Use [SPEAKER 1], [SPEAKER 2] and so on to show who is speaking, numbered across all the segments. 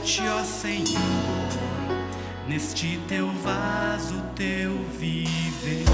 [SPEAKER 1] forte, ó Senhor, neste teu vaso, teu viver.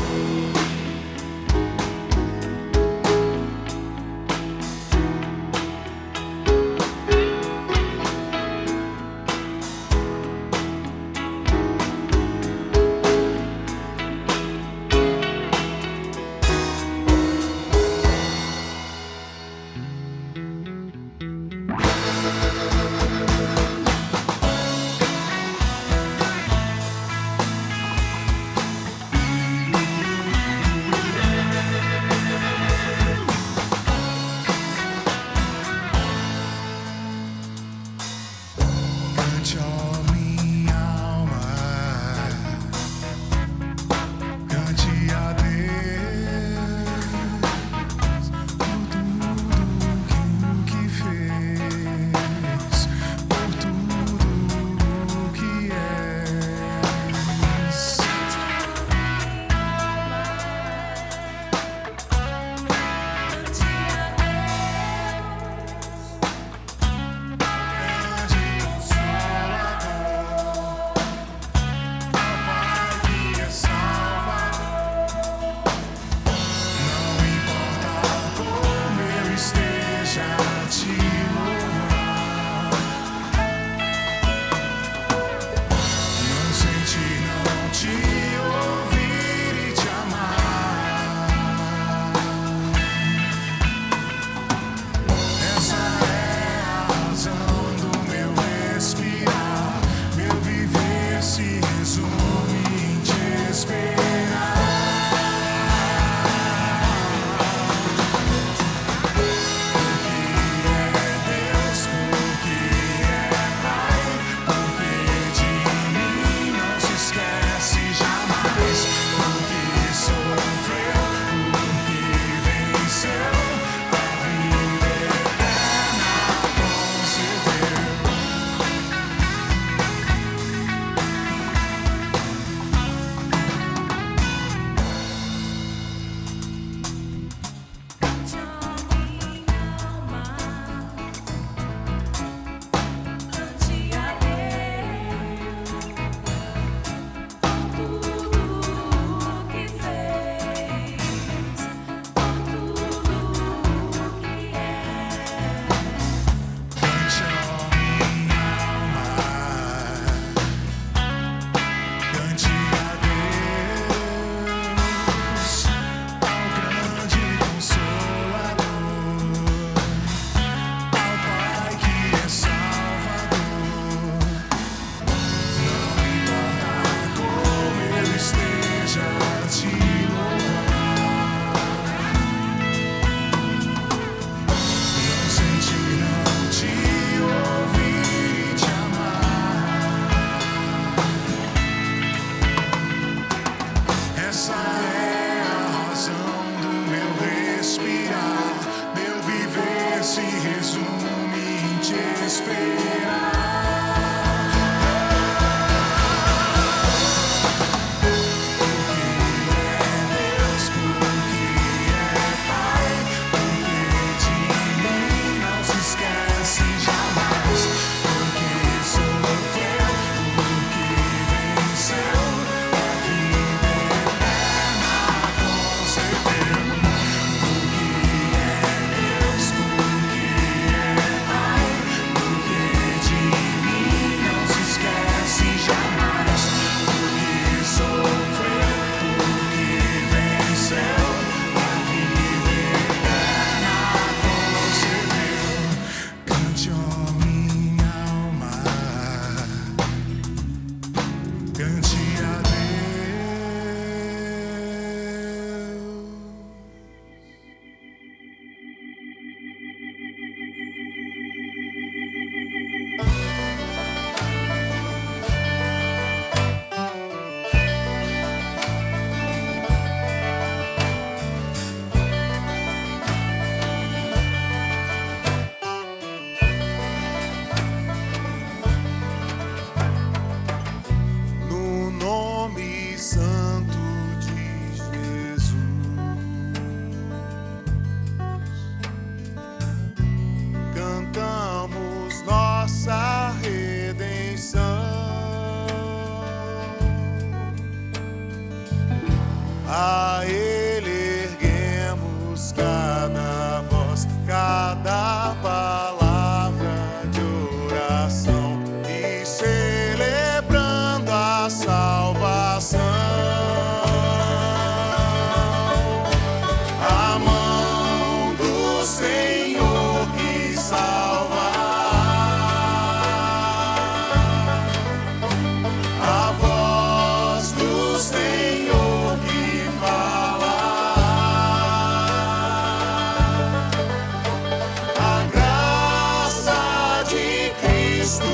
[SPEAKER 2] Cristo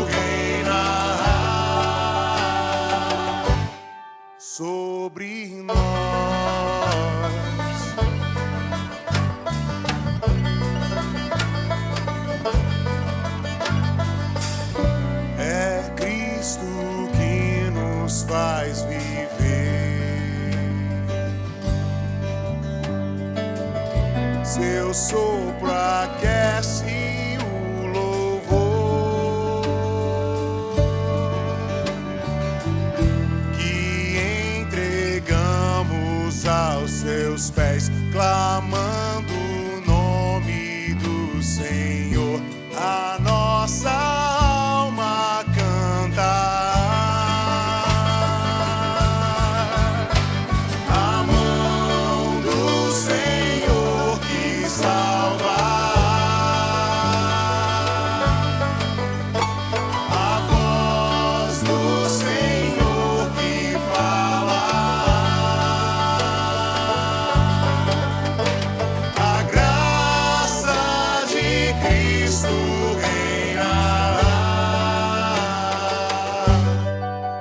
[SPEAKER 2] reina sobre nós. É Cristo que nos faz viver. Seu sopro aquece o louvor que entregamos aos seus pés, clamando o nome do Senhor. A nossa alma canta. A mão do Senhor que salva, a voz do Senhor que fala, a graça de Cristo reina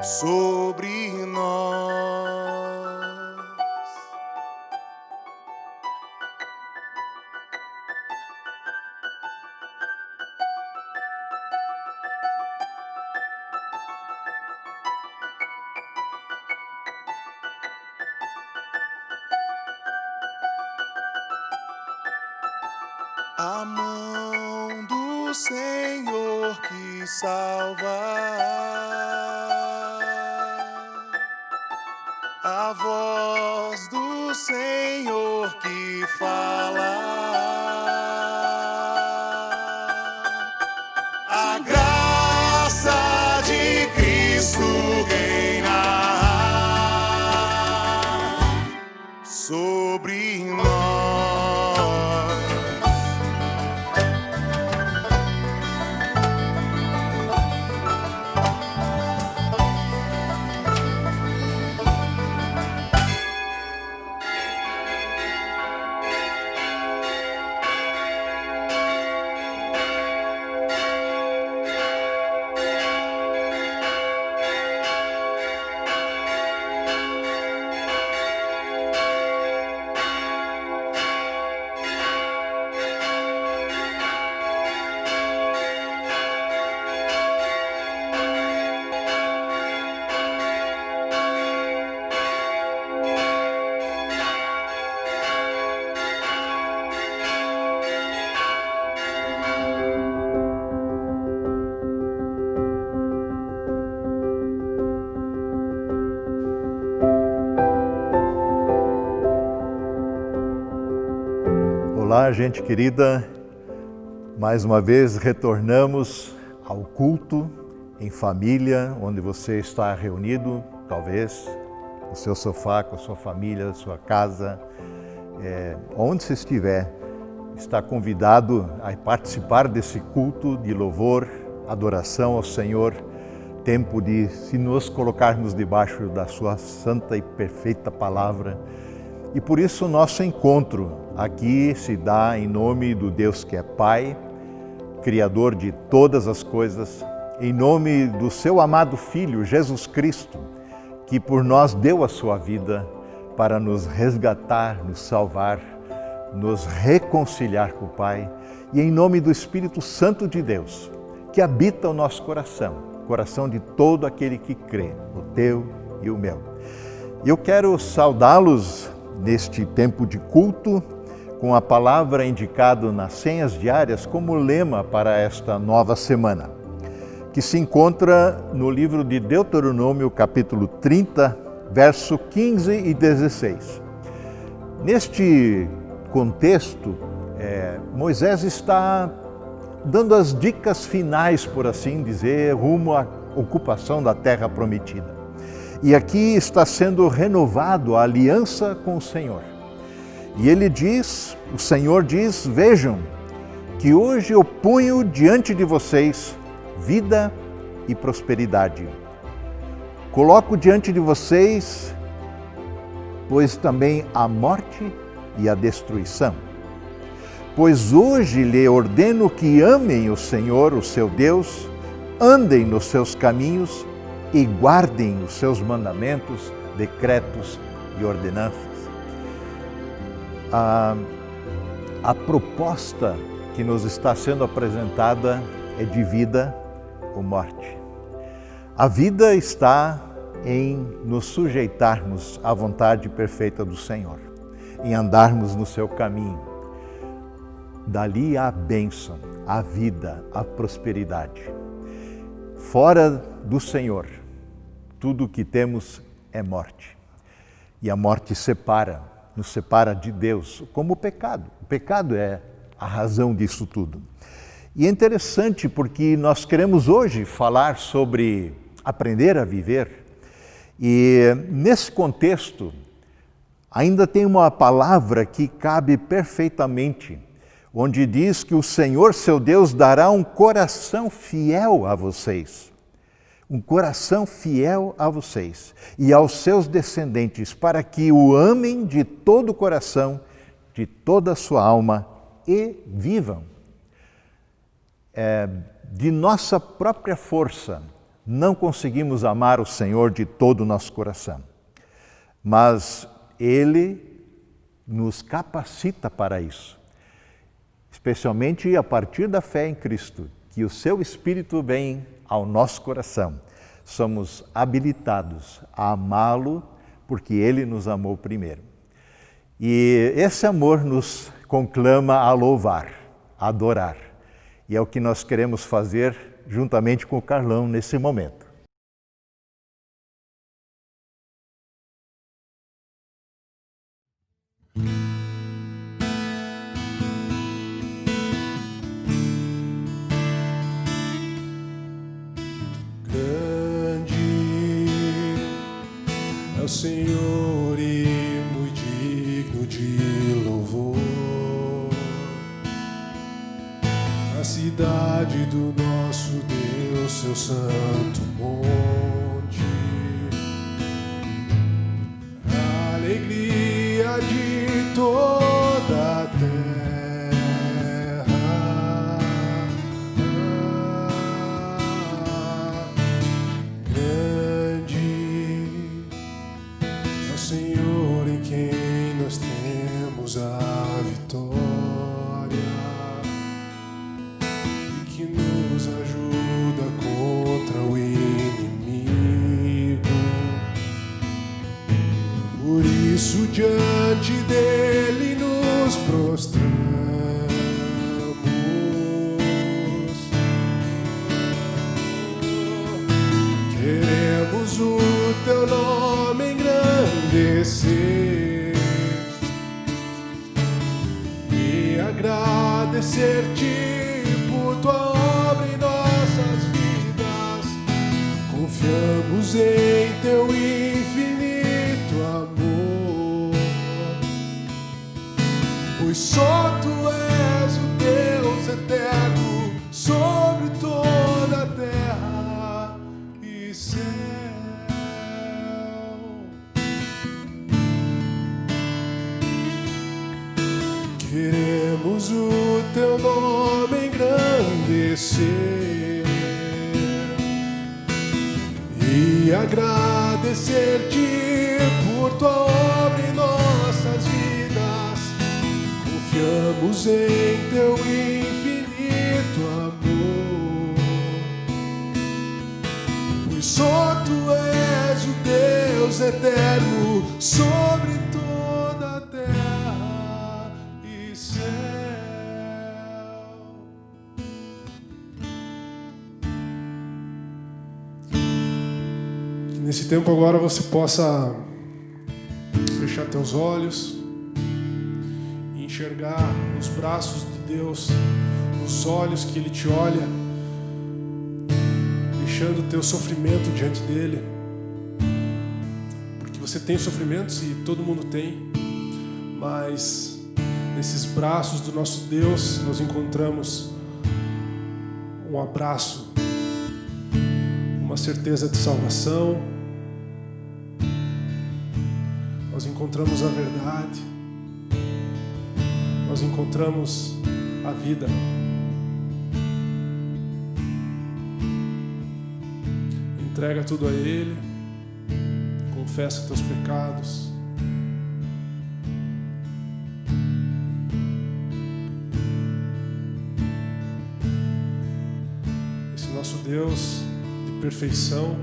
[SPEAKER 2] sobre nós. A mão do Senhor que salva, a voz do Senhor que fala, a graça de Cristo reina sobre nós.
[SPEAKER 3] Olá, gente querida, mais uma vez retornamos ao culto em família, onde você está reunido, talvez no seu sofá, com a sua família, sua casa, onde você estiver, está convidado a participar desse culto de louvor, adoração ao Senhor, tempo de se nos colocarmos debaixo da sua santa e perfeita palavra. E por isso o nosso encontro aqui se dá em nome do Deus que é Pai, Criador de todas as coisas, em nome do seu amado Filho, Jesus Cristo, que por nós deu a sua vida para nos resgatar, nos salvar, nos reconciliar com o Pai, e em nome do Espírito Santo de Deus, que habita o nosso coração, coração de todo aquele que crê, o teu e o meu. Eu quero saudá-los neste tempo de culto, com a palavra indicada nas senhas diárias como lema para esta nova semana, que se encontra no livro de Deuteronômio, capítulo 30, verso 15 e 16. Neste contexto, Moisés está dando as dicas finais, por assim dizer, rumo à ocupação da terra prometida. E aqui está sendo renovado a aliança com o Senhor. E ele diz, o Senhor diz, vejam, que hoje eu ponho diante de vocês vida e prosperidade. Coloco diante de vocês, pois também a morte e a destruição. Pois hoje lhe ordeno que amem o Senhor, o seu Deus, andem nos seus caminhos e guardem os seus mandamentos, decretos e ordenanças. A proposta que nos está sendo apresentada é de vida ou morte. A vida está em nos sujeitarmos à vontade perfeita do Senhor, em andarmos no seu caminho. Dali a bênção, a vida, a prosperidade. Fora do Senhor, tudo o que temos é morte. E a morte nos separa de Deus, como o pecado. O pecado é a razão disso tudo. E é interessante porque nós queremos hoje falar sobre aprender a viver. E nesse contexto, ainda tem uma palavra que cabe perfeitamente, onde diz que o Senhor, seu Deus, dará um coração fiel a vocês. Um coração fiel a vocês e aos seus descendentes, para que o amem de todo o coração, de toda a sua alma e vivam. De nossa própria força, não conseguimos amar o Senhor de todo o nosso coração, mas Ele nos capacita para isso, especialmente a partir da fé em Cristo, que o Seu Espírito vem ao nosso coração. Somos habilitados a amá-lo porque Ele nos amou primeiro. E esse amor nos conclama a louvar, a adorar. E é o que nós queremos fazer juntamente com o Carlão nesse momento.
[SPEAKER 2] É o Senhor e muito digno de louvor. A cidade do nosso Deus, seu santo monte. A alegria de toda a terra. Grande é o Senhor em quem nós temos a vitória. Que nos ajuda contra o inimigo. Por isso diante dele nos prostramos. Queremos o teu nome engrandecer e agradecer-te tua obra em nossas vidas. Confiamos em teu infinito amor, pois só tu és o Deus eterno sobre toda a terra e céu. Queremos o teu nome engrandecer e agradecer-te por tua obra em nossas vidas. Confiamos em teu infinito amor, pois só tu és o Deus eterno sobre toda a terra e céu. Nesse tempo agora você possa fechar teus olhos e enxergar os braços de Deus, os olhos que Ele te olha, deixando o teu sofrimento diante dEle, porque você tem sofrimentos e todo mundo tem, mas nesses braços do nosso Deus nós encontramos um abraço, uma certeza de salvação. Nós encontramos a verdade, nós encontramos a vida. Entrega tudo a Ele. Confessa teus pecados. Esse nosso Deus de perfeição,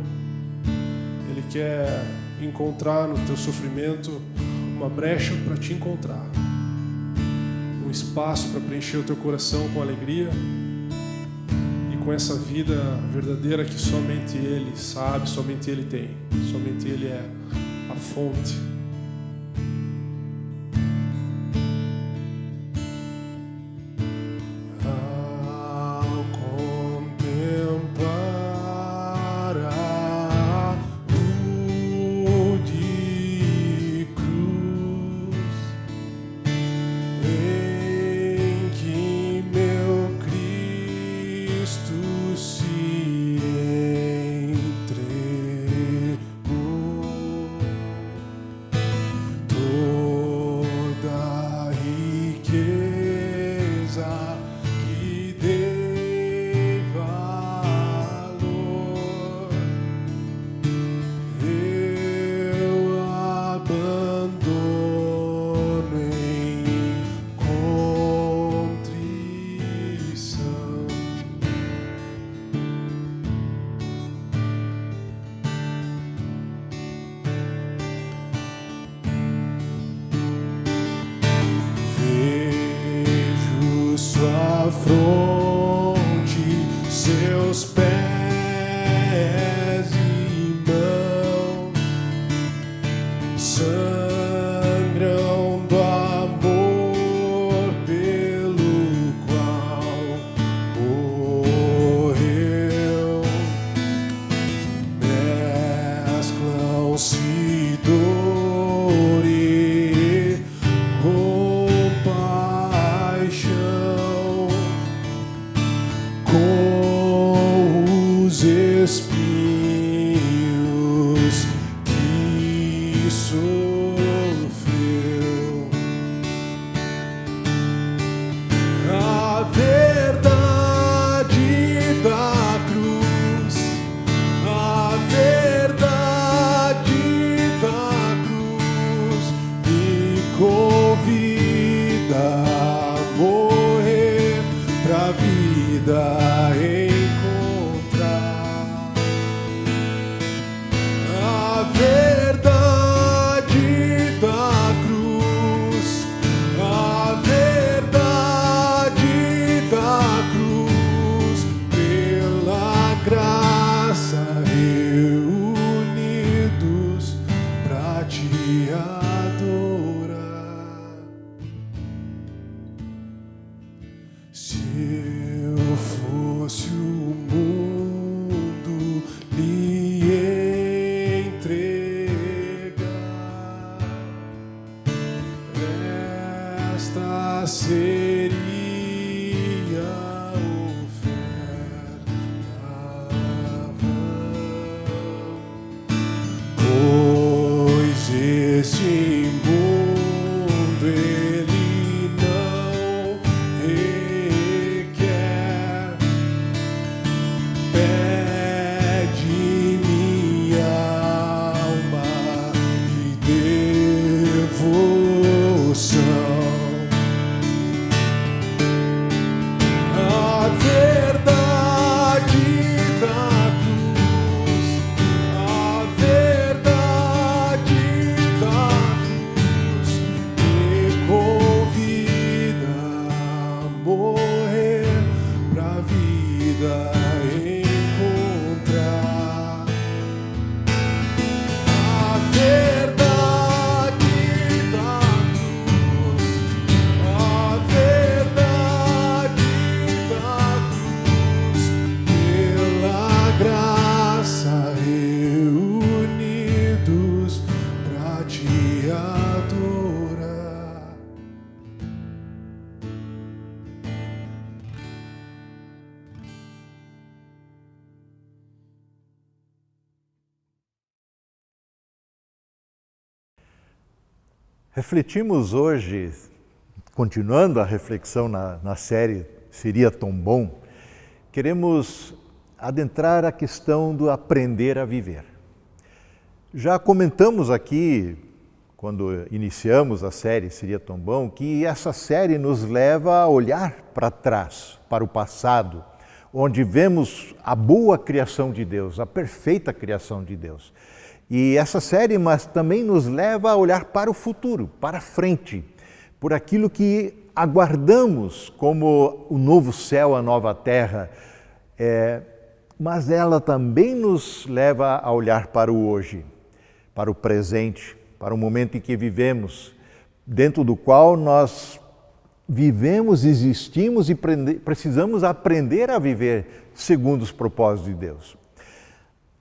[SPEAKER 2] Ele quer encontrar no teu sofrimento uma brecha para te encontrar, um espaço para preencher o teu coração com alegria e com essa vida verdadeira que somente Ele sabe, somente Ele tem, somente Ele é a fonte. Ao contemplar a rude cruz em que meu Cristo se entregou, toda a riqueza que dei valor eu abandono em contrição. Vejo sua fronte, seus pés e mãos sangram do amor pelo qual morreu. Mesclam-se dor e compaixão com os espinhos que sofreu. A verdade da cruz, a verdade da cruz me convida a morrer pra vida encontrar. A verdade da cruz, a verdade da cruz, pela graça reunidos pra te adorar. Se eu fosse o mundo lhe entregar, esta seria oferta vã, pois este mundo ele não requer. Pede minha alma de devoção. A verdade da cruz, a verdade da cruz me convida a morrer pra vida encontrar. A verdade da cruz, a verdade da cruz, pela graça reunidos pra te adorar.
[SPEAKER 3] Refletimos hoje, continuando a reflexão na série Seria Tão Bom, queremos adentrar a questão do aprender a viver. Já comentamos aqui, quando iniciamos a série Seria Tão Bom, que essa série nos leva a olhar para trás, para o passado, onde vemos a boa criação de Deus, a perfeita criação de Deus. E essa série mas também nos leva a olhar para o futuro, para frente, por aquilo que aguardamos como o novo céu, a nova terra, mas ela também nos leva a olhar para o hoje, para o presente, para o momento em que vivemos, dentro do qual nós vivemos, existimos e precisamos aprender a viver segundo os propósitos de Deus.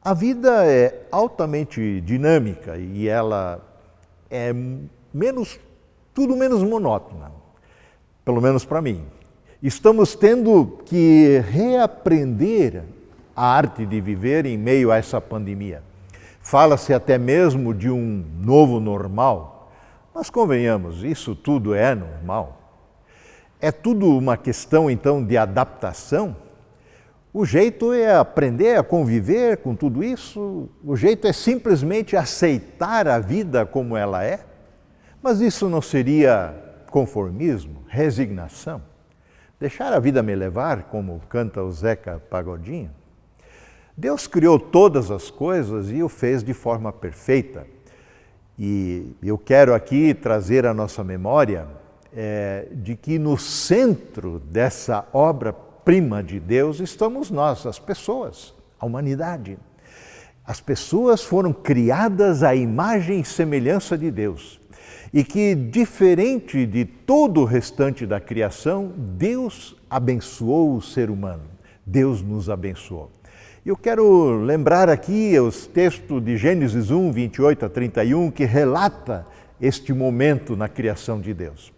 [SPEAKER 3] A vida é altamente dinâmica e ela é tudo menos monótona, pelo menos para mim. Estamos tendo que reaprender a arte de viver em meio a essa pandemia. Fala-se até mesmo de um novo normal, mas convenhamos, isso tudo é normal. É tudo uma questão, então, de adaptação? O jeito é aprender a conviver com tudo isso? O jeito é simplesmente aceitar a vida como ela é? Mas isso não seria conformismo, resignação? Deixar a vida me levar, como canta o Zeca Pagodinho? Deus criou todas as coisas e o fez de forma perfeita. E eu quero aqui trazer à nossa memória de que no centro dessa obra-prima de Deus estamos nós, as pessoas, a humanidade. As pessoas foram criadas à imagem e semelhança de Deus. E que, diferente de todo o restante da criação, Deus abençoou o ser humano. Deus nos abençoou. Eu quero lembrar aqui os textos de Gênesis 1, 28 a 31, que relata este momento na criação de Deus.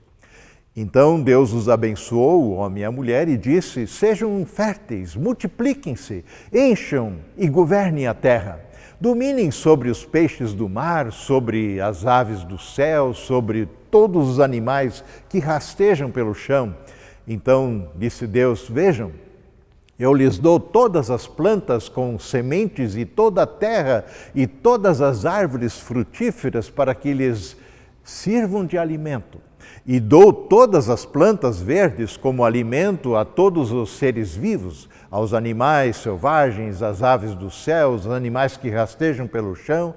[SPEAKER 3] Então Deus os abençoou, o homem e a mulher, e disse: sejam férteis, multipliquem-se, encham e governem a terra. Dominem sobre os peixes do mar, sobre as aves do céu, sobre todos os animais que rastejam pelo chão. Então disse Deus: vejam, eu lhes dou todas as plantas com sementes e toda a terra e todas as árvores frutíferas para que lhes sirvam de alimento. E dou todas as plantas verdes como alimento a todos os seres vivos, aos animais selvagens, às aves do céu, aos animais que rastejam pelo chão.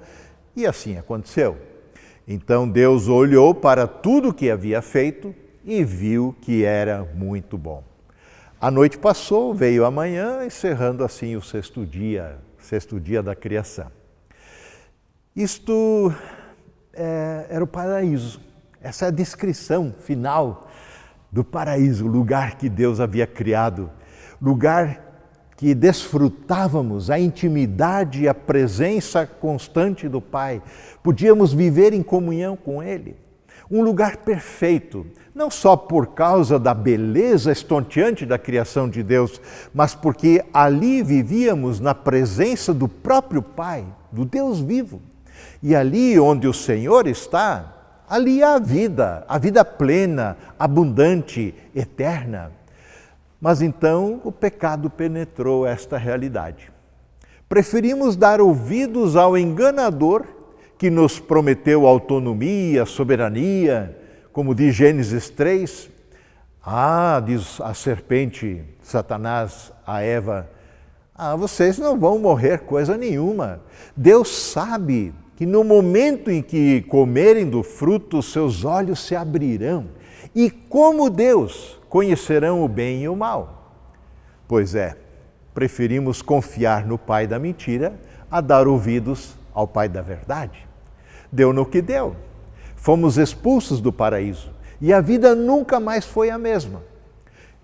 [SPEAKER 3] E assim aconteceu. Então Deus olhou para tudo que havia feito e viu que era muito bom. A noite passou, veio a manhã, encerrando assim o sexto dia da criação. Isto era o paraíso. Essa é a descrição final do paraíso, o lugar que Deus havia criado, lugar que desfrutávamos a intimidade e a presença constante do Pai. Podíamos viver em comunhão com Ele. Um lugar perfeito, não só por causa da beleza estonteante da criação de Deus, mas porque ali vivíamos na presença do próprio Pai, do Deus vivo. E ali onde o Senhor está, ali há a vida plena, abundante, eterna. Mas então o pecado penetrou esta realidade. Preferimos dar ouvidos ao enganador que nos prometeu autonomia, soberania, como diz Gênesis 3. Diz a serpente, Satanás, a Eva, vocês não vão morrer coisa nenhuma. Deus sabe que no momento em que comerem do fruto, seus olhos se abrirão. E como Deus, conhecerão o bem e o mal. Pois é, preferimos confiar no pai da mentira a dar ouvidos ao pai da verdade. Deu no que deu. Fomos expulsos do paraíso e a vida nunca mais foi a mesma.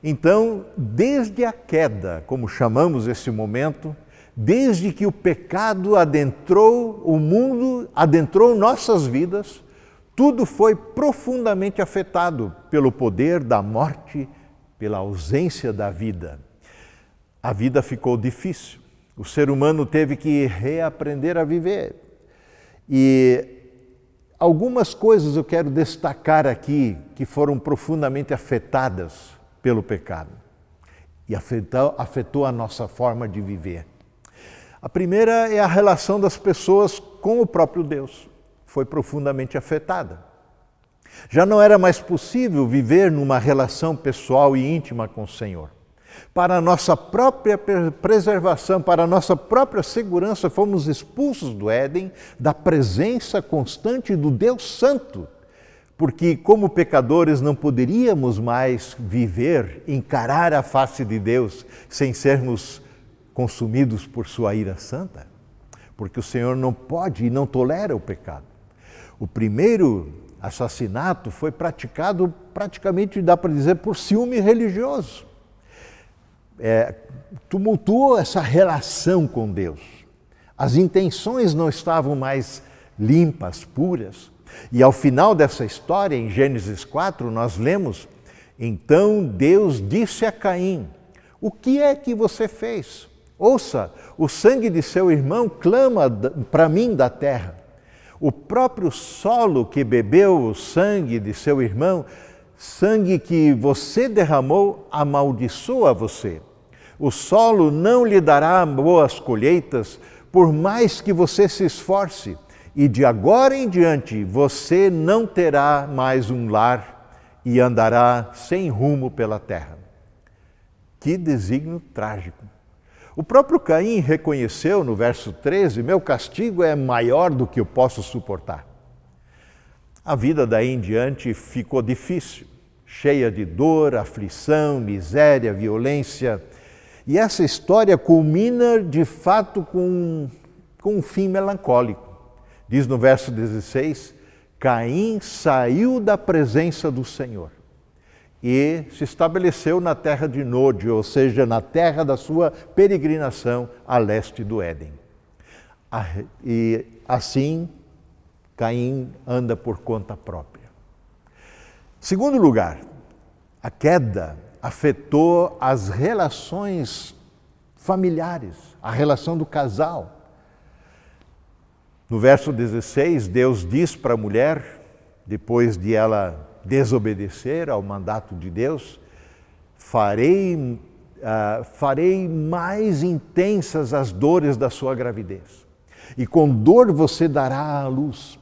[SPEAKER 3] Então, desde a queda, como chamamos esse momento, desde que o pecado adentrou o mundo, adentrou nossas vidas, tudo foi profundamente afetado pelo poder da morte, pela ausência da vida. A vida ficou difícil. O ser humano teve que reaprender a viver. E algumas coisas eu quero destacar aqui que foram profundamente afetadas pelo pecado. e afetou a nossa forma de viver. A primeira é a relação das pessoas com o próprio Deus. Foi profundamente afetada. Já não era mais possível viver numa relação pessoal e íntima com o Senhor. Para a nossa própria preservação, para a nossa própria segurança, fomos expulsos do Éden, da presença constante do Deus Santo, porque como pecadores não poderíamos mais viver, encarar a face de Deus sem sermos consumidos por sua ira santa, porque o Senhor não pode e não tolera o pecado. O primeiro assassinato foi praticado praticamente, dá para dizer, por ciúme religioso. Tumultuou essa relação com Deus. As intenções não estavam mais limpas, puras. E ao final dessa história, em Gênesis 4, nós lemos: então Deus disse a Caim: o que é que você fez? Ouça, o sangue de seu irmão clama para mim da terra. O próprio solo que bebeu o sangue de seu irmão, sangue que você derramou, amaldiçoa você. O solo não lhe dará boas colheitas, por mais que você se esforce. E de agora em diante, você não terá mais um lar e andará sem rumo pela terra. Que desígnio trágico! O próprio Caim reconheceu no verso 13, meu castigo é maior do que eu posso suportar. A vida daí em diante ficou difícil, cheia de dor, aflição, miséria, violência. E essa história culmina de fato com um fim melancólico. Diz no verso 16, Caim saiu da presença do Senhor e se estabeleceu na terra de Nod, ou seja, na terra da sua peregrinação a leste do Éden. E assim, Caim anda por conta própria. Segundo lugar, a queda afetou as relações familiares, a relação do casal. No verso 16, Deus diz para a mulher, depois de ela desobedecer ao mandato de Deus, farei mais intensas as dores da sua gravidez, e com dor você dará à luz.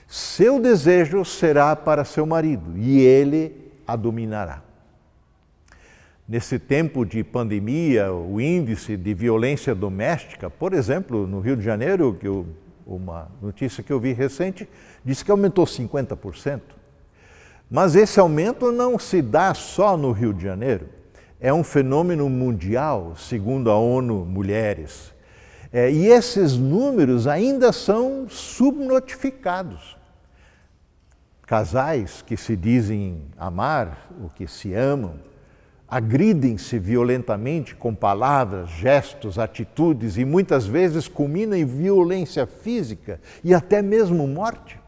[SPEAKER 3] Seu desejo será para seu marido, e ele a dominará. Nesse tempo de pandemia, o índice de violência doméstica, por exemplo, no Rio de Janeiro, uma notícia que eu vi recente, disse que aumentou 50%. Mas esse aumento não se dá só no Rio de Janeiro. É um fenômeno mundial, segundo a ONU Mulheres. E esses números ainda são subnotificados. Casais que se dizem amar, ou que se amam, agridem-se violentamente com palavras, gestos, atitudes e muitas vezes culminam em violência física e até mesmo morte.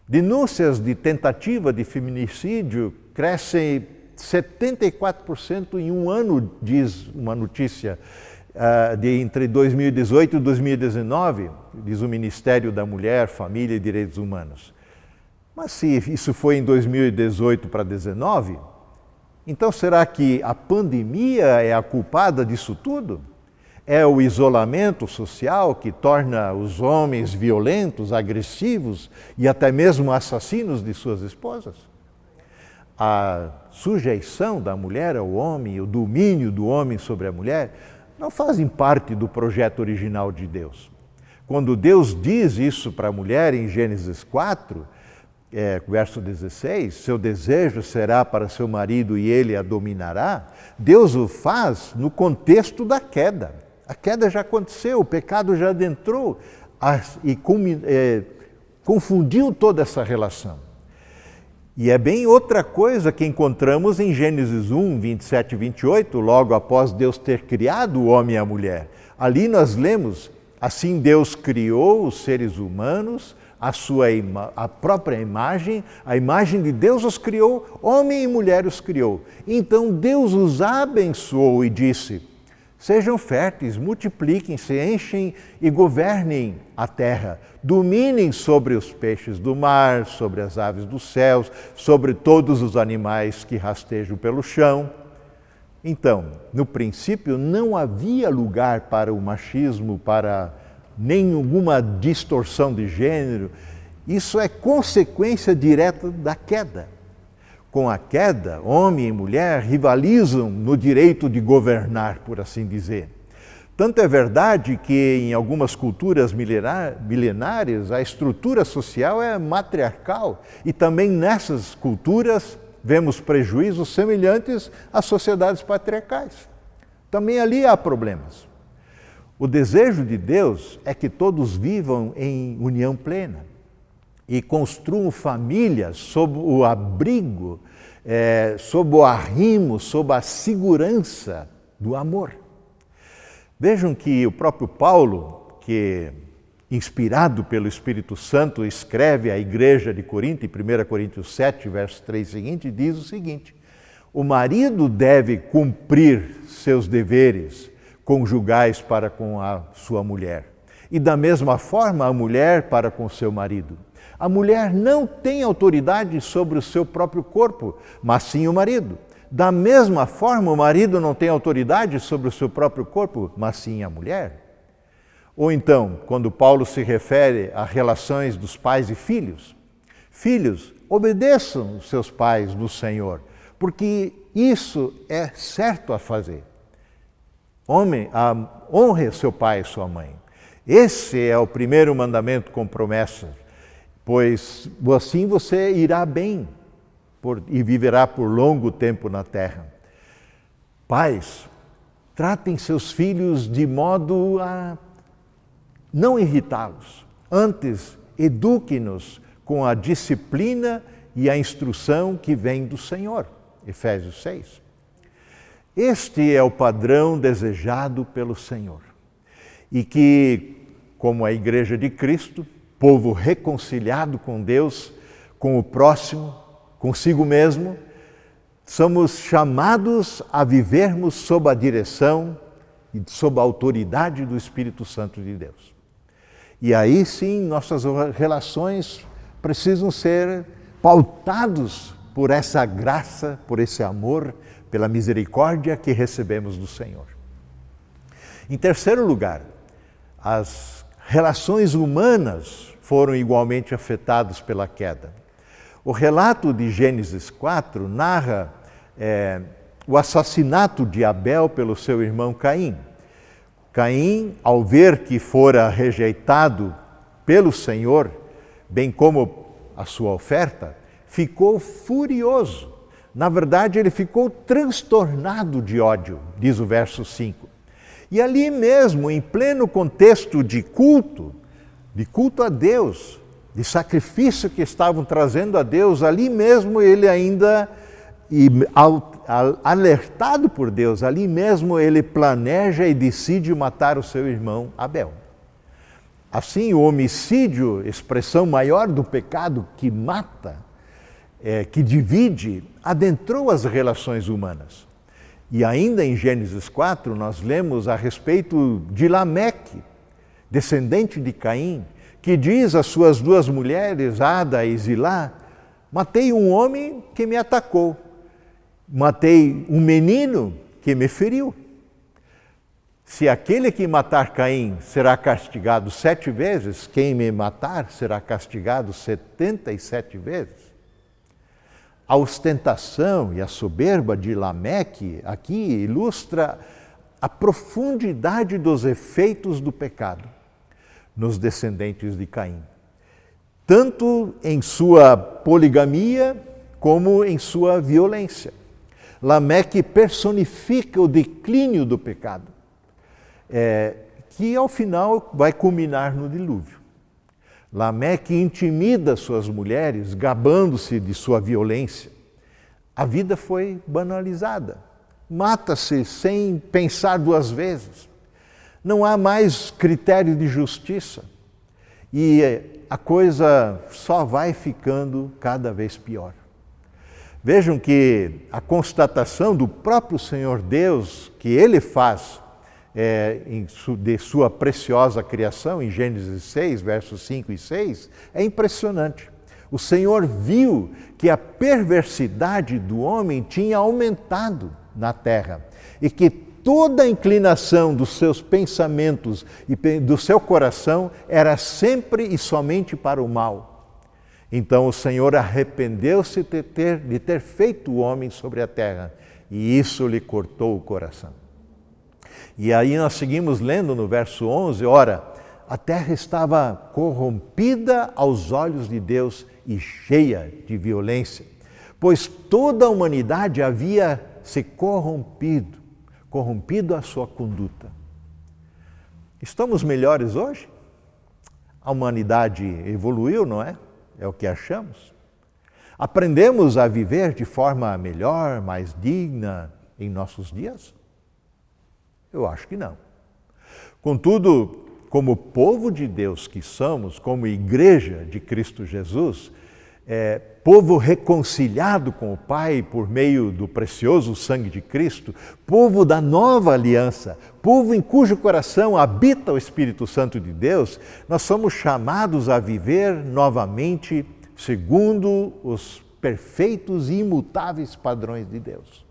[SPEAKER 3] Denúncias de tentativa de feminicídio crescem 74% em um ano, diz uma notícia, entre 2018 e 2019, diz o Ministério da Mulher, Família e Direitos Humanos. Mas se isso foi em 2018 para 2019, então será que a pandemia é a culpada disso tudo? É o isolamento social que torna os homens violentos, agressivos e até mesmo assassinos de suas esposas? A sujeição da mulher ao homem, o domínio do homem sobre a mulher, não fazem parte do projeto original de Deus. Quando Deus diz isso para a mulher em Gênesis 4, verso 16, seu desejo será para seu marido e ele a dominará, Deus o faz no contexto da queda. A queda já aconteceu, o pecado já adentrou e confundiu toda essa relação. E é bem outra coisa que encontramos em Gênesis 1, 27 e 28, logo após Deus ter criado o homem e a mulher. Ali nós lemos, assim Deus criou os seres humanos, a própria imagem, a imagem de Deus os criou, homem e mulher os criou. Então Deus os abençoou e disse, sejam férteis, multipliquem-se, enchem e governem a terra, dominem sobre os peixes do mar, sobre as aves dos céus, sobre todos os animais que rastejam pelo chão. Então, no princípio, não havia lugar para o machismo, para nenhuma distorção de gênero. Isso é consequência direta da queda. Com a queda, homem e mulher rivalizam no direito de governar, por assim dizer. Tanto é verdade que em algumas culturas milenares a estrutura social é matriarcal e também nessas culturas vemos prejuízos semelhantes às sociedades patriarcais. Também ali há problemas. O desejo de Deus é que todos vivam em união plena e construam famílias sob o abrigo, sob o arrimo, sob a segurança do amor. Vejam que o próprio Paulo, que inspirado pelo Espírito Santo, escreve à igreja de Corinto, em 1 Coríntios 7, verso 3 seguinte, diz o seguinte: o marido deve cumprir seus deveres conjugais para com a sua mulher, e da mesma forma a mulher para com seu marido. A mulher não tem autoridade sobre o seu próprio corpo, mas sim o marido. Da mesma forma, o marido não tem autoridade sobre o seu próprio corpo, mas sim a mulher. Ou então, quando Paulo se refere a relações dos pais e filhos, filhos, obedeçam os seus pais no Senhor, porque isso é certo a fazer. Homem, honre seu pai e sua mãe. Esse é o primeiro mandamento com promessa, pois assim você irá bem e viverá por longo tempo na terra. Pais, tratem seus filhos de modo a não irritá-los. Antes, eduque-nos com a disciplina e a instrução que vem do Senhor. Efésios 6. Este é o padrão desejado pelo Senhor. E que, como a Igreja de Cristo, povo reconciliado com Deus, com o próximo, consigo mesmo, somos chamados a vivermos sob a direção e sob a autoridade do Espírito Santo de Deus. E aí sim, nossas relações precisam ser pautados por essa graça, por esse amor, pela misericórdia que recebemos do Senhor. Em terceiro lugar, as relações humanas foram igualmente afetadas pela queda. O relato de Gênesis 4 narra o assassinato de Abel pelo seu irmão Caim. Caim, ao ver que fora rejeitado pelo Senhor, bem como a sua oferta, ficou furioso. Na verdade, ele ficou transtornado de ódio, diz o verso 5. E ali mesmo, em pleno contexto de culto a Deus, de sacrifício que estavam trazendo a Deus, ali mesmo ele ainda, alertado por Deus, ali mesmo ele planeja e decide matar o seu irmão Abel. Assim, o homicídio, expressão maior do pecado que mata, que divide, adentrou as relações humanas. E ainda em Gênesis 4, nós lemos a respeito de Lameque, descendente de Caim, que diz às suas duas mulheres, Ada e Zilá: matei um homem que me atacou, matei um menino que me feriu. Se aquele que matar Caim será castigado 7 vezes, quem me matar será castigado 77 vezes. A ostentação e a soberba de Lameque aqui ilustra a profundidade dos efeitos do pecado nos descendentes de Caim, tanto em sua poligamia como em sua violência. Lameque personifica o declínio do pecado, que ao final vai culminar no dilúvio. Lameque intimida suas mulheres, gabando-se de sua violência. A vida foi banalizada, mata-se sem pensar 2 vezes. Não há mais critério de justiça e a coisa só vai ficando cada vez pior. Vejam que a constatação do próprio Senhor Deus, que Ele faz de sua preciosa criação, em Gênesis 6, versos 5 e 6, é impressionante. O Senhor viu que a perversidade do homem tinha aumentado na terra e que toda a inclinação dos seus pensamentos e do seu coração era sempre e somente para o mal. Então o Senhor arrependeu-se de ter feito o homem sobre a terra e isso lhe cortou o coração. E aí nós seguimos lendo no verso 11, ora, a terra estava corrompida aos olhos de Deus e cheia de violência, pois toda a humanidade havia se corrompido a sua conduta. Estamos melhores hoje? A humanidade evoluiu, não é? É o que achamos. Aprendemos a viver de forma melhor, mais digna em nossos dias? Eu acho que não. Contudo, como povo de Deus que somos, como igreja de Cristo Jesus, povo reconciliado com o Pai por meio do precioso sangue de Cristo, povo da nova aliança, povo em cujo coração habita o Espírito Santo de Deus, nós somos chamados a viver novamente segundo os perfeitos e imutáveis padrões de Deus.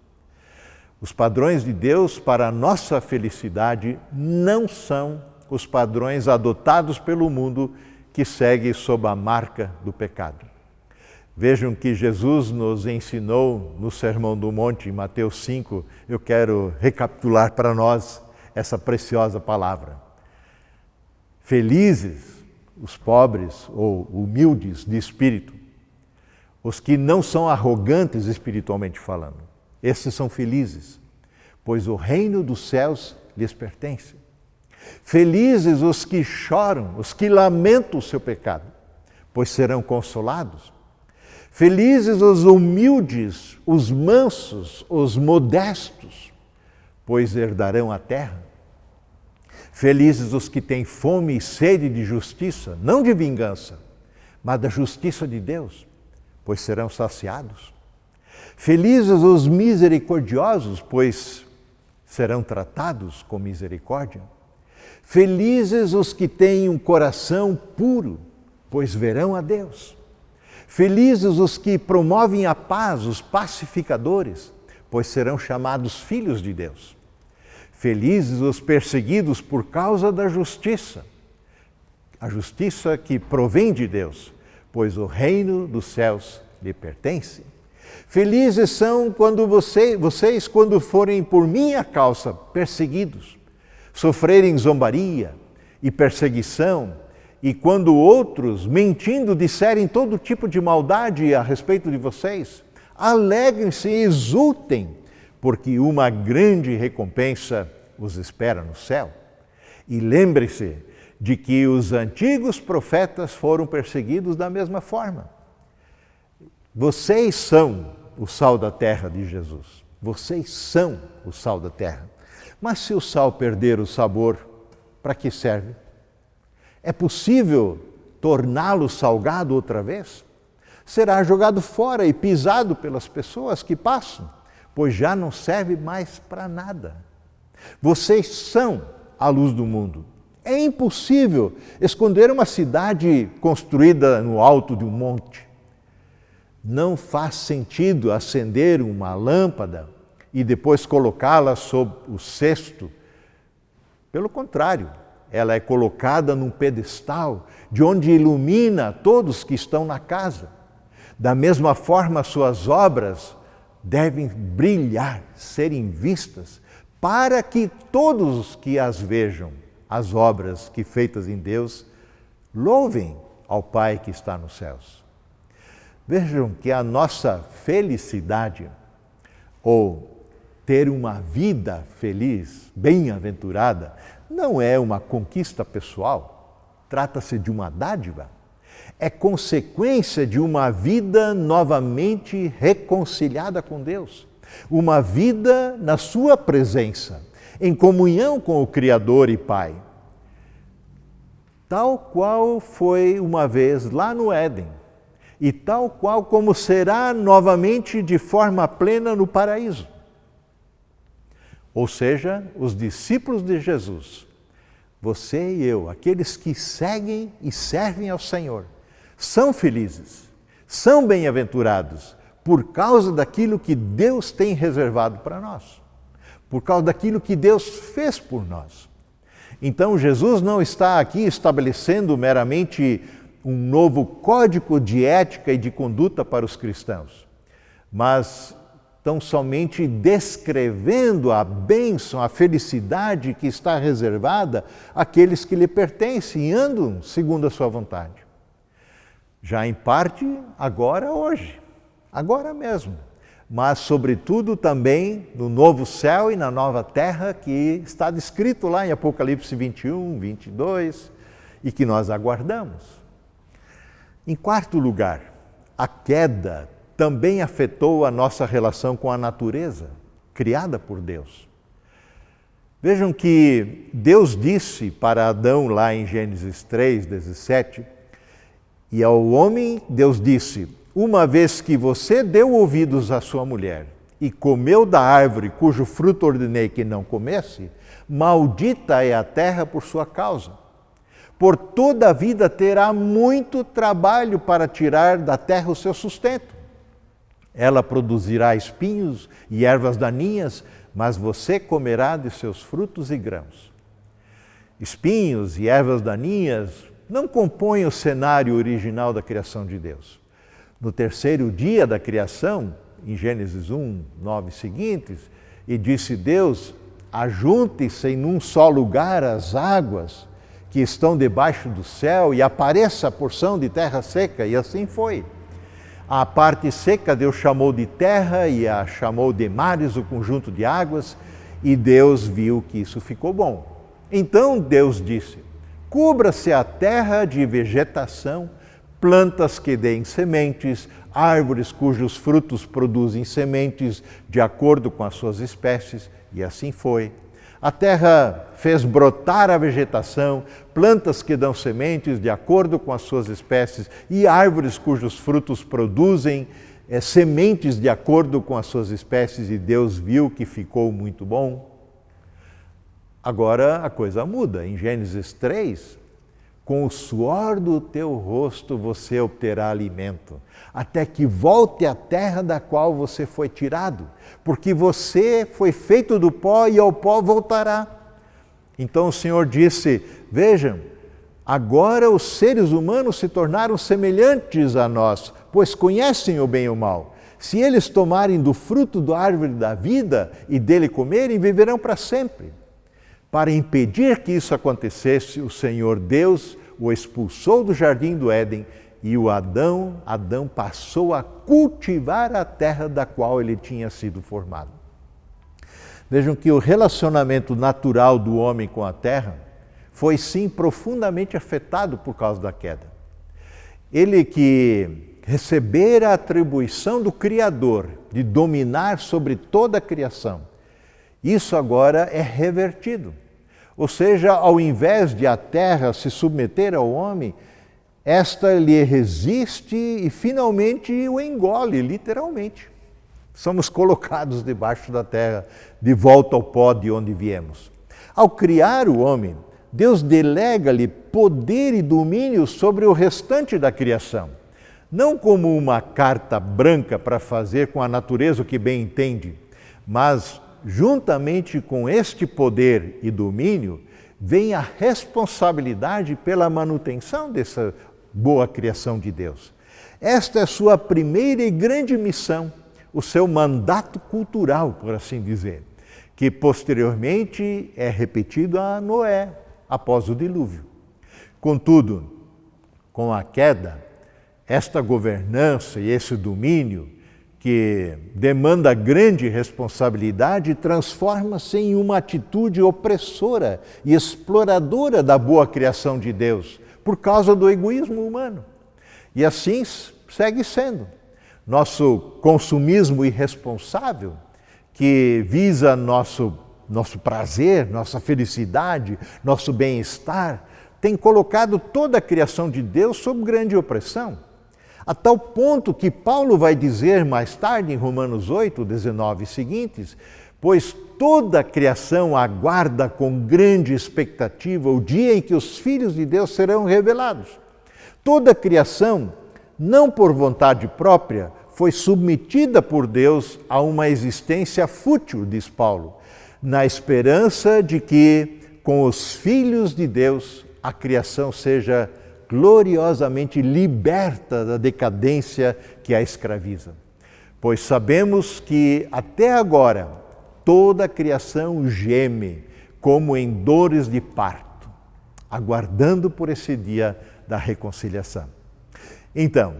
[SPEAKER 3] Os padrões de Deus para a nossa felicidade não são os padrões adotados pelo mundo que segue sob a marca do pecado. Vejam que Jesus nos ensinou no Sermão do Monte, em Mateus 5, eu quero recapitular para nós essa preciosa palavra. Felizes os pobres ou humildes de espírito, os que não são arrogantes espiritualmente falando. Esses são felizes, pois o reino dos céus lhes pertence. Felizes os que choram, os que lamentam o seu pecado, pois serão consolados. Felizes os humildes, os mansos, os modestos, pois herdarão a terra. Felizes os que têm fome e sede de justiça, não de vingança, mas da justiça de Deus, pois serão saciados. Felizes os misericordiosos, pois serão tratados com misericórdia. Felizes os que têm um coração puro, pois verão a Deus. Felizes os que promovem a paz, os pacificadores, pois serão chamados filhos de Deus. Felizes os perseguidos por causa da justiça, a justiça que provém de Deus, pois o reino dos céus lhe pertence. Felizes são quando vocês, quando forem por minha causa perseguidos, sofrerem zombaria e perseguição, e quando outros, mentindo, disserem todo tipo de maldade a respeito de vocês, alegrem-se e exultem, porque uma grande recompensa os espera no céu. E lembre-se de que os antigos profetas foram perseguidos da mesma forma. Vocês são o sal da terra de Jesus. Vocês são o sal da terra. Mas se o sal perder o sabor, para que serve? É possível torná-lo salgado outra vez? Será jogado fora e pisado pelas pessoas que passam, pois já não serve mais para nada. Vocês são a luz do mundo. É impossível esconder uma cidade construída no alto de um monte. Não faz sentido acender uma lâmpada e depois colocá-la sob o cesto. Pelo contrário, ela é colocada num pedestal de onde ilumina todos que estão na casa. Da mesma forma, suas obras devem brilhar, serem vistas, para que todos os que as vejam, as obras que feitas em Deus, louvem ao Pai que está nos céus. Vejam que a nossa felicidade, ou ter uma vida feliz, bem-aventurada, não é uma conquista pessoal, trata-se de uma dádiva. É consequência de uma vida novamente reconciliada com Deus. Uma vida na sua presença, em comunhão com o Criador e Pai. Tal qual foi uma vez lá no Éden, e tal qual como será novamente de forma plena no paraíso. Ou seja, os discípulos de Jesus, você e eu, aqueles que seguem e servem ao Senhor, são felizes, são bem-aventurados, por causa daquilo que Deus tem reservado para nós, por causa daquilo que Deus fez por nós. Então, Jesus não está aqui estabelecendo meramente um novo código de ética e de conduta para os cristãos, mas tão somente descrevendo a bênção, a felicidade que está reservada àqueles que lhe pertencem e andam segundo a sua vontade. Já em parte, agora, hoje, agora mesmo, mas sobretudo também no novo céu e na nova terra que está descrito lá em Apocalipse 21, 22 e que nós aguardamos. Em quarto lugar, a queda também afetou a nossa relação com a natureza, criada por Deus. Vejam que Deus disse para Adão lá em Gênesis 3, 17, e ao homem Deus disse: uma vez que você deu ouvidos à sua mulher e comeu da árvore cujo fruto ordenei que não comesse, maldita é a terra por sua causa. Por toda a vida terá muito trabalho para tirar da terra o seu sustento. Ela produzirá espinhos e ervas daninhas, mas você comerá de seus frutos e grãos. Espinhos e ervas daninhas não compõem o cenário original da criação de Deus. No terceiro dia da criação, em Gênesis 1, 9 seguintes, e disse Deus: ajunte-se em um só lugar as águas que estão debaixo do céu e apareça a porção de terra seca, e assim foi. A parte seca Deus chamou de terra e a chamou de mares, o conjunto de águas, e Deus viu que isso ficou bom. Então Deus disse: cubra-se a terra de vegetação, plantas que deem sementes, árvores cujos frutos produzem sementes de acordo com as suas espécies, e assim foi. A terra fez brotar a vegetação, plantas que dão sementes de acordo com as suas espécies e árvores cujos frutos produzem sementes de acordo com as suas espécies, e Deus viu que ficou muito bom. Agora a coisa muda. Em Gênesis 3, com o suor do teu rosto você obterá alimento, até que volte à terra da qual você foi tirado, porque você foi feito do pó e ao pó voltará. Então o Senhor disse: vejam, agora os seres humanos se tornaram semelhantes a nós, pois conhecem o bem e o mal. Se eles tomarem do fruto da árvore da vida e dele comerem, viverão para sempre. Para impedir que isso acontecesse, o Senhor Deus o expulsou do jardim do Éden e Adão passou a cultivar a terra da qual ele tinha sido formado. Vejam que o relacionamento natural do homem com a terra foi sim profundamente afetado por causa da queda. Ele que recebera a atribuição do Criador de dominar sobre toda a criação, isso agora é revertido. Ou seja, ao invés de a terra se submeter ao homem, esta lhe resiste e finalmente o engole, literalmente. Somos colocados debaixo da terra, de volta ao pó de onde viemos. Ao criar o homem, Deus delega-lhe poder e domínio sobre o restante da criação. Não como uma carta branca para fazer com a natureza o que bem entende, mas juntamente com este poder e domínio, vem a responsabilidade pela manutenção dessa boa criação de Deus. Esta é a sua primeira e grande missão, o seu mandato cultural, por assim dizer, que posteriormente é repetido a Noé, após o dilúvio. Contudo, com a queda, esta governança e esse domínio que demanda grande responsabilidade, transforma-se em uma atitude opressora e exploradora da boa criação de Deus, por causa do egoísmo humano. E assim segue sendo. Nosso consumismo irresponsável, que visa nosso prazer, nossa felicidade, nosso bem-estar, tem colocado toda a criação de Deus sob grande opressão. A tal ponto que Paulo vai dizer mais tarde em Romanos 8, 19 seguintes: pois toda a criação aguarda com grande expectativa o dia em que os filhos de Deus serão revelados. Toda a criação, não por vontade própria, foi submetida por Deus a uma existência fútil, diz Paulo, na esperança de que, com os filhos de Deus, a criação seja gloriosamente liberta da decadência que a escraviza. Pois sabemos que, até agora, toda a criação geme como em dores de parto, aguardando por esse dia da reconciliação. Então,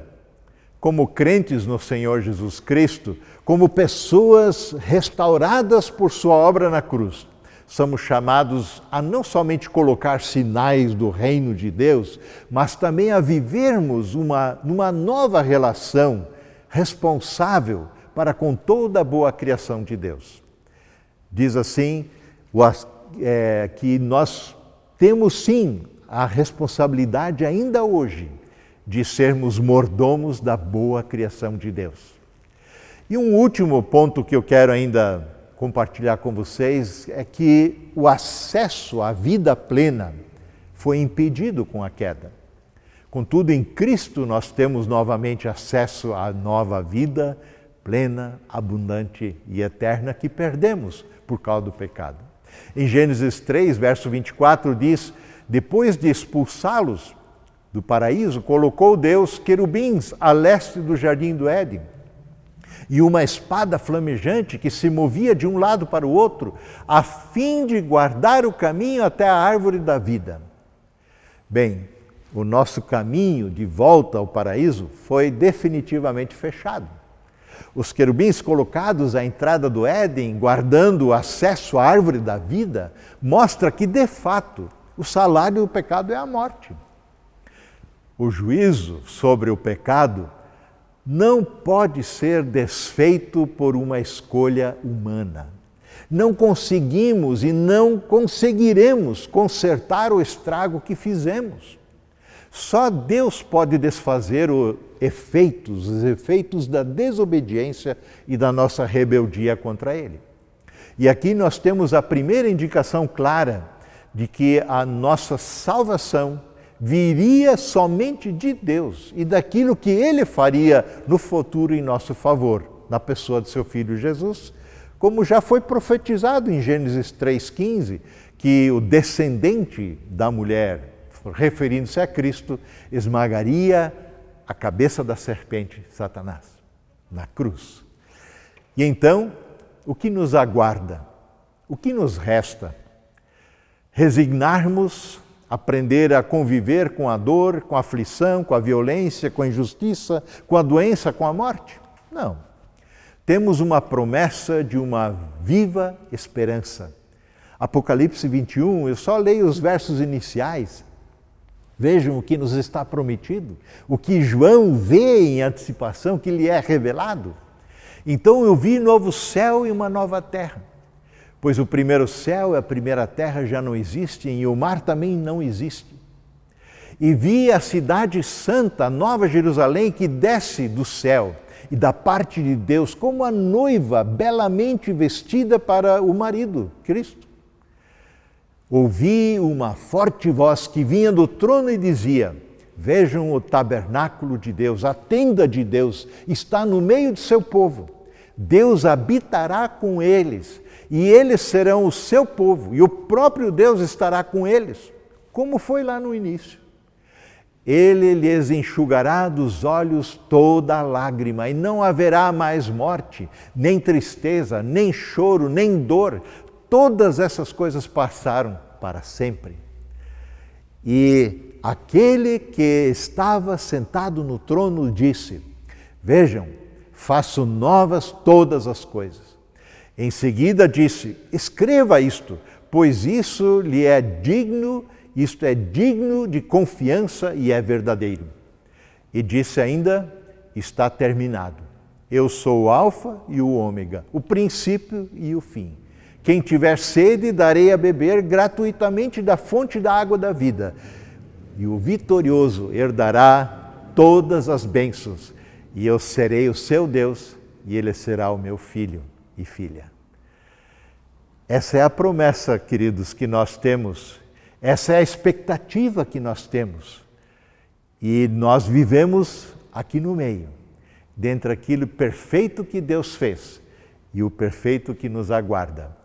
[SPEAKER 3] como crentes no Senhor Jesus Cristo, como pessoas restauradas por sua obra na cruz, somos chamados a não somente colocar sinais do reino de Deus, mas também a vivermos numa nova relação responsável para com toda a boa criação de Deus. Diz assim, que nós temos sim a responsabilidade ainda hoje de sermos mordomos da boa criação de Deus. E um último ponto que eu quero ainda compartilhar com vocês é que o acesso à vida plena foi impedido com a queda. Contudo, em Cristo nós temos novamente acesso à nova vida plena, abundante e eterna que perdemos por causa do pecado. Em Gênesis 3, verso 24 diz, depois de expulsá-los do paraíso, colocou Deus querubins a leste do jardim do Éden e uma espada flamejante que se movia de um lado para o outro, a fim de guardar o caminho até a árvore da vida. Bem, o nosso caminho de volta ao paraíso foi definitivamente fechado. Os querubins colocados à entrada do Éden, guardando o acesso à árvore da vida, mostra que, de fato, o salário do pecado é a morte. O juízo sobre o pecado não pode ser desfeito por uma escolha humana. Não conseguimos e não conseguiremos consertar o estrago que fizemos. Só Deus pode desfazer os efeitos da desobediência e da nossa rebeldia contra Ele. E aqui nós temos a primeira indicação clara de que a nossa salvação viria somente de Deus e daquilo que Ele faria no futuro em nosso favor, na pessoa de seu Filho Jesus, como já foi profetizado em Gênesis 3,15, que o descendente da mulher, referindo-se a Cristo, esmagaria a cabeça da serpente, Satanás, na cruz. E então, o que nos aguarda? O que nos resta? Resignarmos, aprender a conviver com a dor, com a aflição, com a violência, com a injustiça, com a doença, com a morte? Não. Temos uma promessa de uma viva esperança. Apocalipse 21, eu só leio os versos iniciais. Vejam o que nos está prometido, o que João vê em antecipação, que lhe é revelado. Então eu vi novo céu e uma nova terra, pois o primeiro céu e a primeira terra já não existem e o mar também não existe. E vi a cidade santa, a Nova Jerusalém, que desce do céu e da parte de Deus, como a noiva belamente vestida para o marido, Cristo. Ouvi uma forte voz que vinha do trono e dizia: vejam o tabernáculo de Deus, a tenda de Deus está no meio de seu povo. Deus habitará com eles e eles serão o seu povo e o próprio Deus estará com eles, como foi lá no início. Ele lhes enxugará dos olhos toda lágrima e não haverá mais morte, nem tristeza, nem choro, nem dor. Todas essas coisas passaram para sempre. E aquele que estava sentado no trono disse: vejam, faço novas todas as coisas. Em seguida disse: escreva isto, pois isso é digno de confiança e é verdadeiro. E disse ainda: está terminado. Eu sou o Alfa e o Ômega, o princípio e o fim. Quem tiver sede, darei a beber gratuitamente da fonte da água da vida. E o vitorioso herdará todas as bênçãos. E eu serei o seu Deus, e ele será o meu filho e filha. Essa é a promessa, queridos, que nós temos. Essa é a expectativa que nós temos. E nós vivemos aqui no meio. dentre aquilo perfeito que Deus fez e o perfeito que nos aguarda.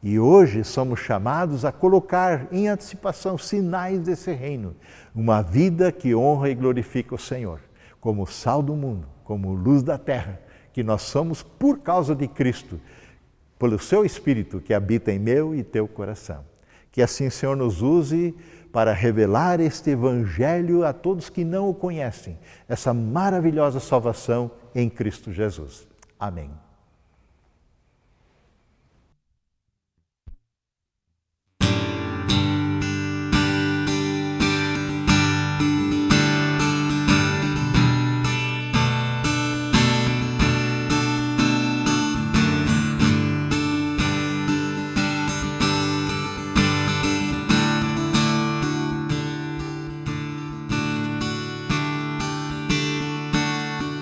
[SPEAKER 3] E hoje somos chamados a colocar em antecipação sinais desse reino, uma vida que honra e glorifica o Senhor, como sal do mundo, como luz da terra, que nós somos por causa de Cristo, pelo seu Espírito que habita em meu e teu coração. Que assim o Senhor nos use para revelar este Evangelho a todos que não o conhecem, essa maravilhosa salvação em Cristo Jesus. Amém.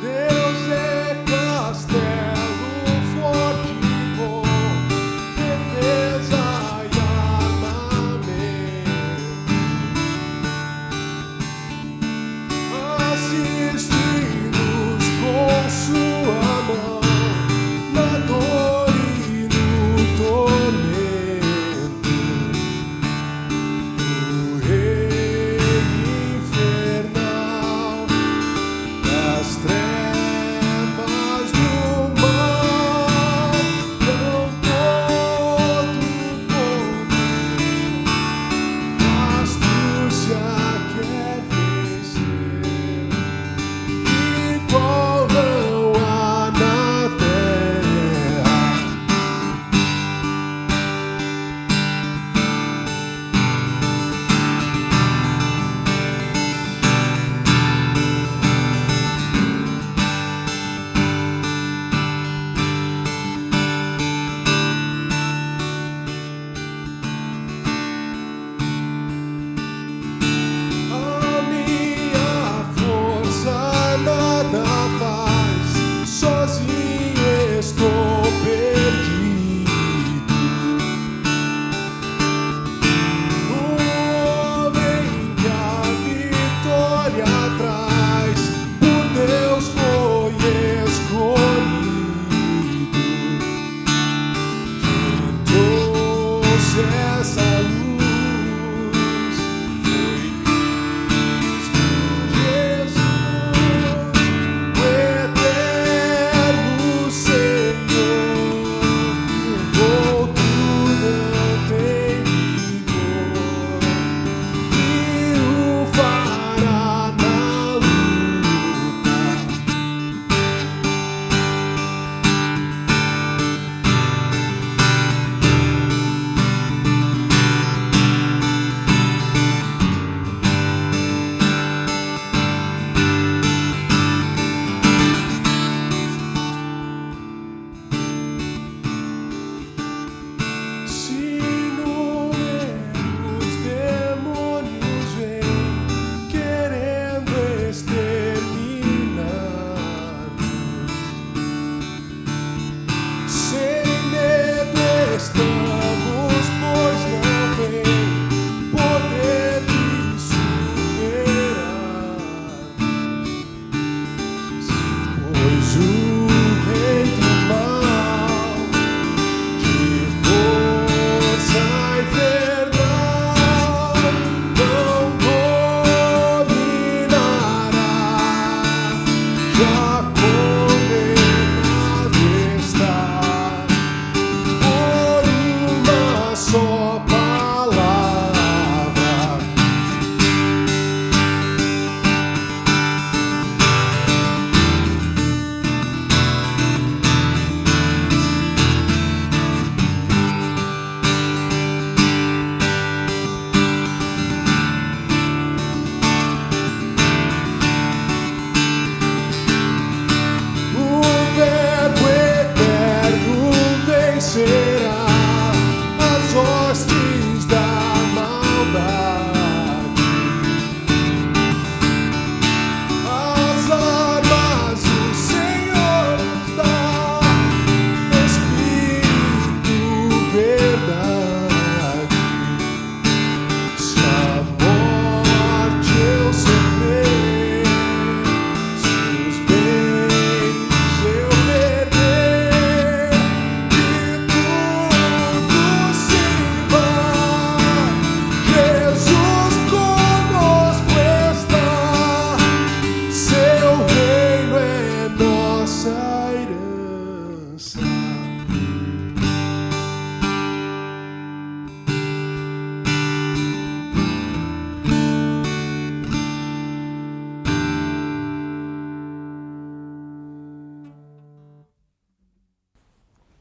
[SPEAKER 2] Deus é castelo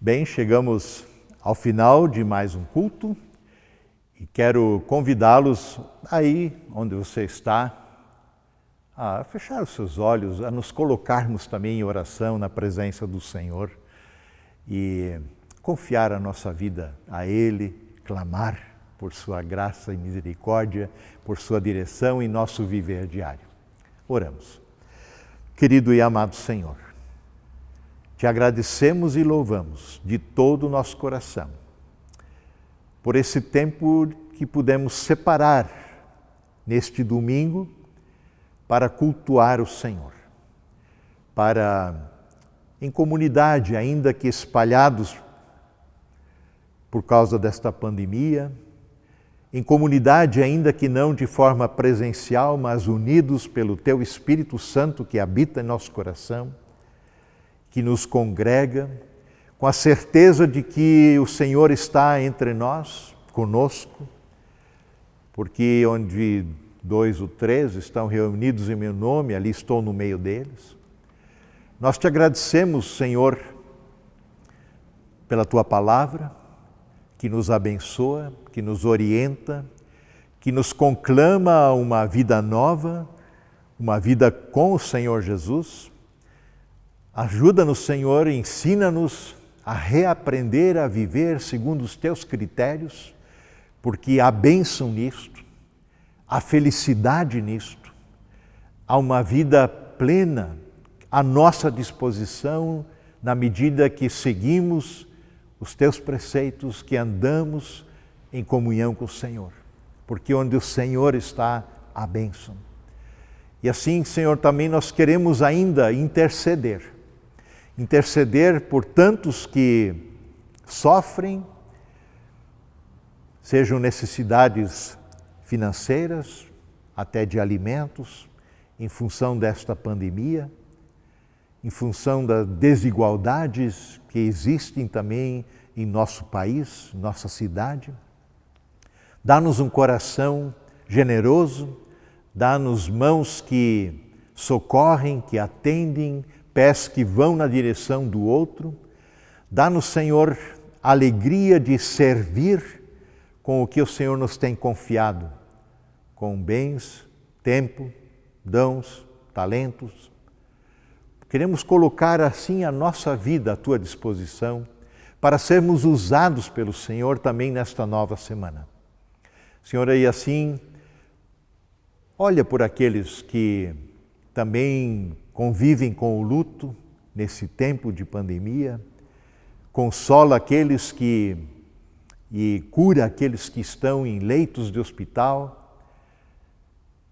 [SPEAKER 3] Bem, chegamos ao final de mais um culto e quero convidá-los aí onde você está a fechar os seus olhos, a nos colocarmos também em oração na presença do Senhor e confiar a nossa vida a Ele, clamar por sua graça e misericórdia, por sua direção em nosso viver diário. Oramos. Querido e amado Senhor, te agradecemos e louvamos de todo o nosso coração por esse tempo que pudemos separar neste domingo para cultuar o Senhor, para, em comunidade, ainda que espalhados por causa desta pandemia, em comunidade, ainda que não de forma presencial, mas unidos pelo Teu Espírito Santo que habita em nosso coração, que nos congrega, com a certeza de que o Senhor está entre nós, conosco, porque onde 2 ou 3 estão reunidos em meu nome, ali estou no meio deles. Nós te agradecemos, Senhor, pela Tua palavra, que nos abençoa, que nos orienta, que nos conclama a uma vida nova, uma vida com o Senhor Jesus. Ajuda-nos, Senhor, ensina-nos a reaprender a viver segundo os Teus critérios, porque há bênção nisto, há felicidade nisto, há uma vida plena à nossa disposição na medida que seguimos os Teus preceitos, que andamos em comunhão com o Senhor, porque onde o Senhor está, há bênção. E assim, Senhor, também nós queremos ainda interceder por tantos que sofrem, sejam necessidades financeiras, até de alimentos, em função desta pandemia, em função das desigualdades que existem também em nosso país, nossa cidade. Dá-nos um coração generoso, dá-nos mãos que socorrem, que atendem, pés que vão na direção do outro. Dá-nos, Senhor, alegria de servir com o que o Senhor nos tem confiado, com bens, tempo, dons, talentos. Queremos colocar assim a nossa vida à Tua disposição para sermos usados pelo Senhor também nesta nova semana. Senhor, aí assim, olha por aqueles que também convivem com o luto nesse tempo de pandemia, consola aqueles e cura aqueles que estão em leitos de hospital.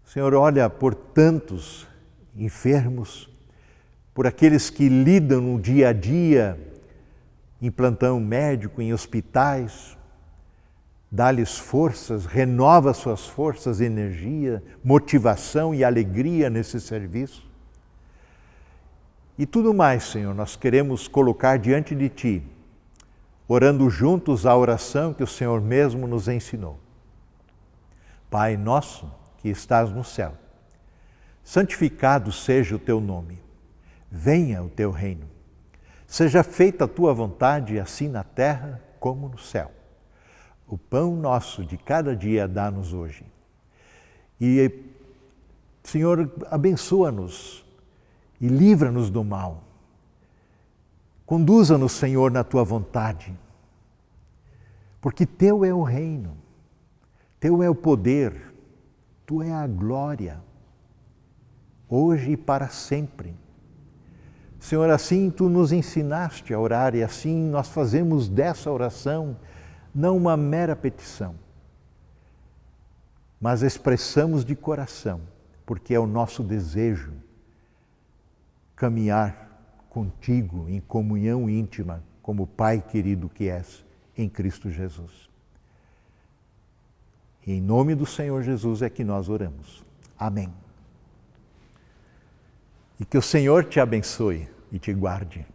[SPEAKER 3] Senhor, olha por tantos enfermos, por aqueles que lidam no dia a dia em plantão médico, em hospitais. Dá-lhes forças, renova suas forças, energia, motivação e alegria nesse serviço. E tudo mais, Senhor, nós queremos colocar diante de Ti, orando juntos a oração que o Senhor mesmo nos ensinou. Pai nosso que estás no céu, santificado seja o Teu nome. Venha o Teu reino. Seja feita a Tua vontade, assim na terra como no céu. O pão nosso de cada dia dá-nos hoje. E, Senhor, abençoa-nos e livra-nos do mal. Conduza-nos, Senhor, na Tua vontade. Porque Teu é o reino, Teu é o poder, Tua é a glória, hoje e para sempre. Senhor, assim Tu nos ensinaste a orar e assim nós fazemos dessa oração não uma mera petição, mas expressamos de coração, porque é o nosso desejo caminhar contigo em comunhão íntima, como Pai querido que és em Cristo Jesus. E em nome do Senhor Jesus é que nós oramos. Amém. E que o Senhor te abençoe e te guarde.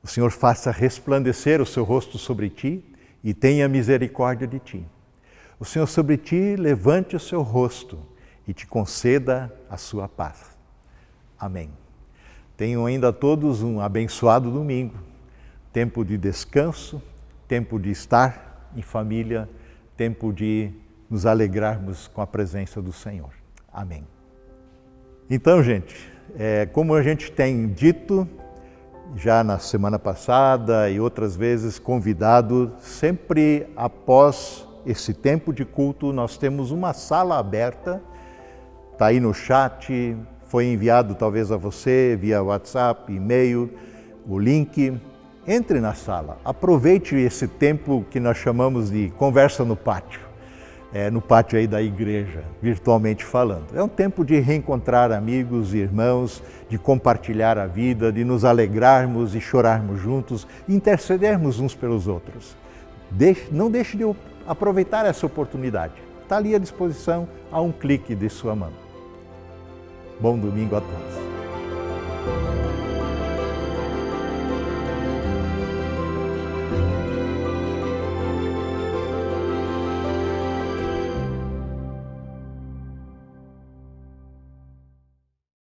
[SPEAKER 3] O Senhor faça resplandecer o seu rosto sobre ti e tenha misericórdia de ti. O Senhor sobre ti levante o seu rosto e te conceda a sua paz. Amém. Tenham ainda todos um abençoado domingo. tempo de descanso, tempo de estar em família, tempo de nos alegrarmos com a presença do Senhor. Amém. Então, gente, como a gente tem dito, já na semana passada e outras vezes convidado, sempre após esse tempo de culto, nós temos uma sala aberta, está aí no chat, foi enviado talvez a você via WhatsApp, e-mail, o link. Entre na sala, aproveite esse tempo que nós chamamos de conversa no pátio, no pátio aí da igreja, virtualmente falando. É um tempo de reencontrar amigos e irmãos, de compartilhar a vida, de nos alegrarmos e chorarmos juntos, intercedermos uns pelos outros. Não deixe de aproveitar essa oportunidade. Está ali à disposição, a um clique de sua mão. Bom domingo a todos.